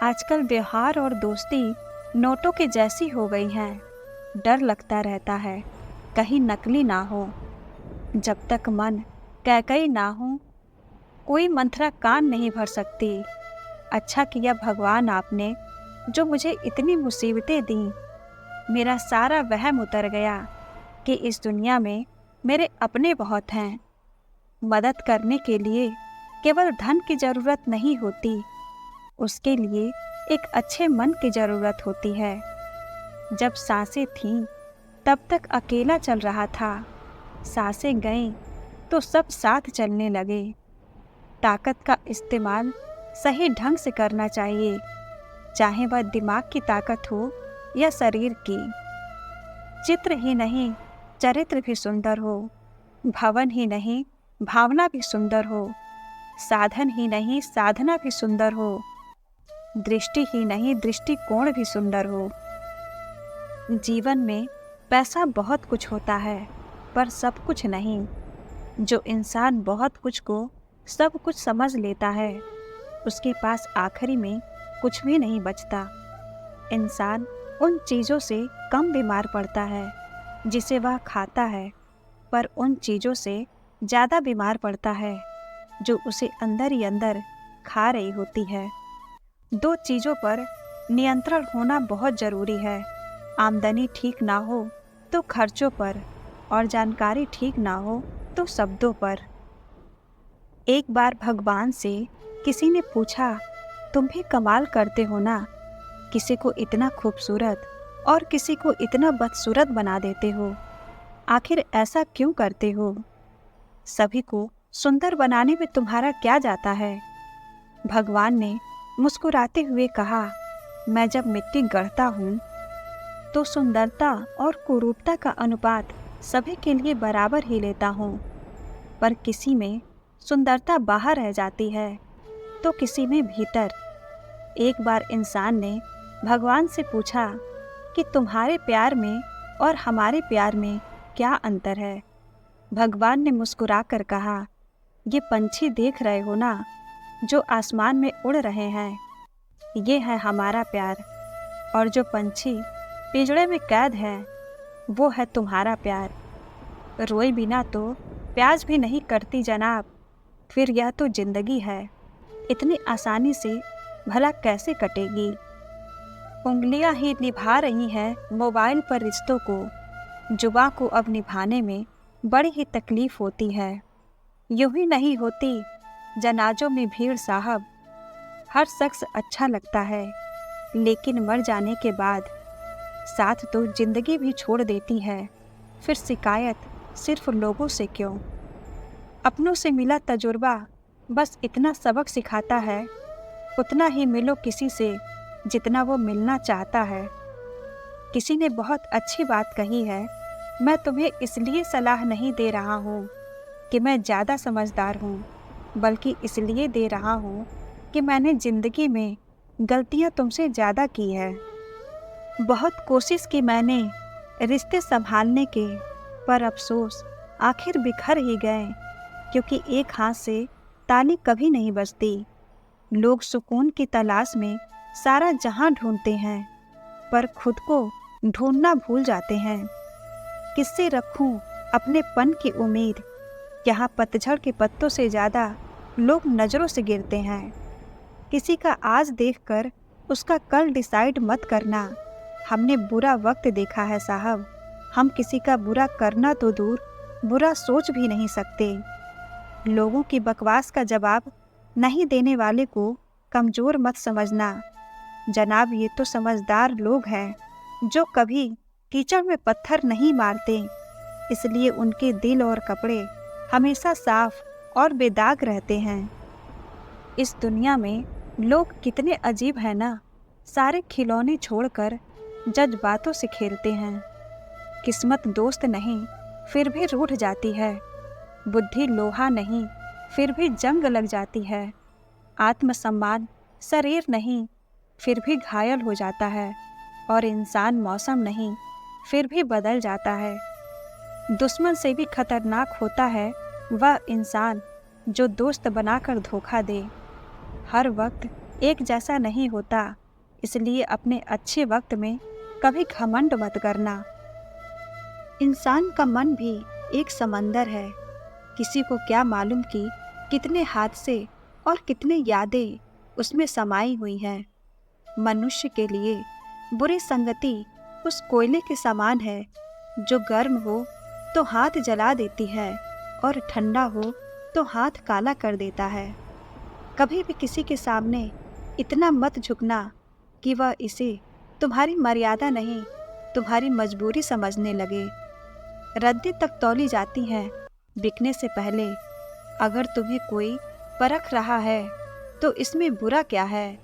आजकल व्यवहार और दोस्ती नोटों के जैसी हो गई हैं। डर लगता रहता है कहीं नकली ना हो। जब तक मन कैकई ना हो, कोई मंत्रा कान नहीं भर सकती। अच्छा किया भगवान आपने जो मुझे इतनी मुसीबतें दी। मेरा सारा वहम उतर गया कि इस दुनिया में मेरे अपने बहुत हैं। मदद करने के लिए केवल धन की ज़रूरत नहीं होती, उसके लिए एक अच्छे मन की ज़रूरत होती है। जब सांसें थीं तब तक अकेला चल रहा था, सांसें गईं तो सब साथ चलने लगे। ताकत का इस्तेमाल सही ढंग से करना चाहिए, चाहे वह दिमाग की ताकत हो या शरीर की। चित्र ही नहीं, चरित्र भी सुंदर हो। भवन ही नहीं, भावना भी सुंदर हो। साधन ही नहीं, साधना भी सुंदर हो। दृष्टि ही नहीं, दृष्टिकोण भी सुंदर हो। जीवन में पैसा बहुत कुछ होता है, पर सब कुछ नहीं। जो इंसान बहुत कुछ को सब कुछ समझ लेता है, उसके पास आखिरी में कुछ भी नहीं बचता। इंसान उन चीज़ों से कम बीमार पड़ता है जिसे वह खाता है, पर उन चीज़ों से ज़्यादा बीमार पड़ता है जो उसे अंदर ही अंदर खा रही होती है। दो चीज़ों पर नियंत्रण होना बहुत ज़रूरी है। आमदनी ठीक ना हो तो खर्चों पर, और जानकारी ठीक ना हो तो शब्दों पर। एक बार भगवान से किसी ने पूछा, तुम भी कमाल करते हो ना, किसी को इतना खूबसूरत और किसी को इतना बदसूरत बना देते हो। आखिर ऐसा क्यों करते हो? सभी को सुंदर बनाने में तुम्हारा क्या जाता है? भगवान ने मुस्कुराते हुए कहा, मैं जब मिट्टी गढ़ता हूँ तो सुंदरता और कुरूपता का अनुपात सभी के लिए बराबर ही लेता हूँ, पर किसी में सुंदरता बाहर रह जाती है तो किसी में भीतर। एक बार इंसान ने भगवान से पूछा कि तुम्हारे प्यार में और हमारे प्यार में क्या अंतर है? भगवान ने मुस्कुरा कर कहा, ये पंछी देख रहे हो ना, जो आसमान में उड़ रहे हैं, ये है हमारा प्यार। और जो पंछी पिंजड़े में कैद है, वो है तुम्हारा प्यार। रोए बिना तो प्याज भी नहीं करती जनाब, फिर यह तो जिंदगी है, इतनी आसानी से भला कैसे कटेगी? उंगलियां ही निभा रही हैं मोबाइल पर रिश्तों को, जुबां को अब निभाने में बड़ी ही तकलीफ होती है। यूं ही नहीं होती जनाजों में भीड़ साहब। हर शख्स अच्छा लगता है, लेकिन मर जाने के बाद साथ तो जिंदगी भी छोड़ देती है। फिर शिकायत सिर्फ लोगों से क्यों? अपनों से मिला तजुर्बा बस इतना सबक सिखाता है, उतना ही मिलो किसी से जितना वो मिलना चाहता है। किसी ने बहुत अच्छी बात कही है, मैं तुम्हें इसलिए सलाह नहीं दे रहा हूँ कि मैं ज़्यादा समझदार हूँ, बल्कि इसलिए दे रहा हूँ कि मैंने ज़िंदगी में गलतियाँ तुमसे ज़्यादा की है। बहुत कोशिश की मैंने रिश्ते संभालने के, पर अफसोस आखिर बिखर ही गए, क्योंकि एक हाथ से ताली कभी नहीं बजती। लोग सुकून की तलाश में सारा जहां ढूंढते हैं, पर खुद को ढूंढना भूल जाते हैं। किससे रखूं अपने पन की उम्मीद? यहाँ पतझड़ के पत्तों से ज़्यादा लोग नज़रों से गिरते हैं। किसी का आज देखकर उसका कल डिसाइड मत करना। हमने बुरा वक्त देखा है साहब, हम किसी का बुरा करना तो दूर, बुरा सोच भी नहीं सकते। लोगों की बकवास का जवाब नहीं देने वाले को कमज़ोर मत समझना जनाब। ये तो समझदार लोग हैं जो कभी कीचड़ में पत्थर नहीं मारते, इसलिए उनके दिल और कपड़े हमेशा साफ और बेदाग रहते हैं। इस दुनिया में लोग कितने अजीब हैं ना, सारे खिलौने छोड़कर जज्बातों से खेलते हैं। किस्मत दोस्त नहीं फिर भी रूठ जाती है, बुद्धि लोहा नहीं फिर भी जंग लग जाती है, आत्मसम्मान शरीर नहीं फिर भी घायल हो जाता है, और इंसान मौसम नहीं फिर भी बदल जाता है। दुश्मन से भी खतरनाक होता है वह इंसान जो दोस्त बनाकर धोखा दे। हर वक्त एक जैसा नहीं होता, इसलिए अपने अच्छे वक्त में कभी घमंड मत करना। इंसान का मन भी एक समंदर है। किसी को क्या मालूम कि कितने हादसे और कितने यादें उसमें समाई हुई हैं। मनुष्य के लिए बुरी संगति उस कोयले के समान है जो गर्म हो तो हाथ जला देती है और ठंडा हो तो हाथ काला कर देता है। कभी भी किसी के सामने इतना मत झुकना कि वह इसे तुम्हारी मर्यादा नहीं, तुम्हारी मजबूरी समझने लगे। रद्दी तक तौली जाती हैं बिकने से पहले। अगर तुम्हें कोई परख रहा है तो इसमें बुरा क्या है।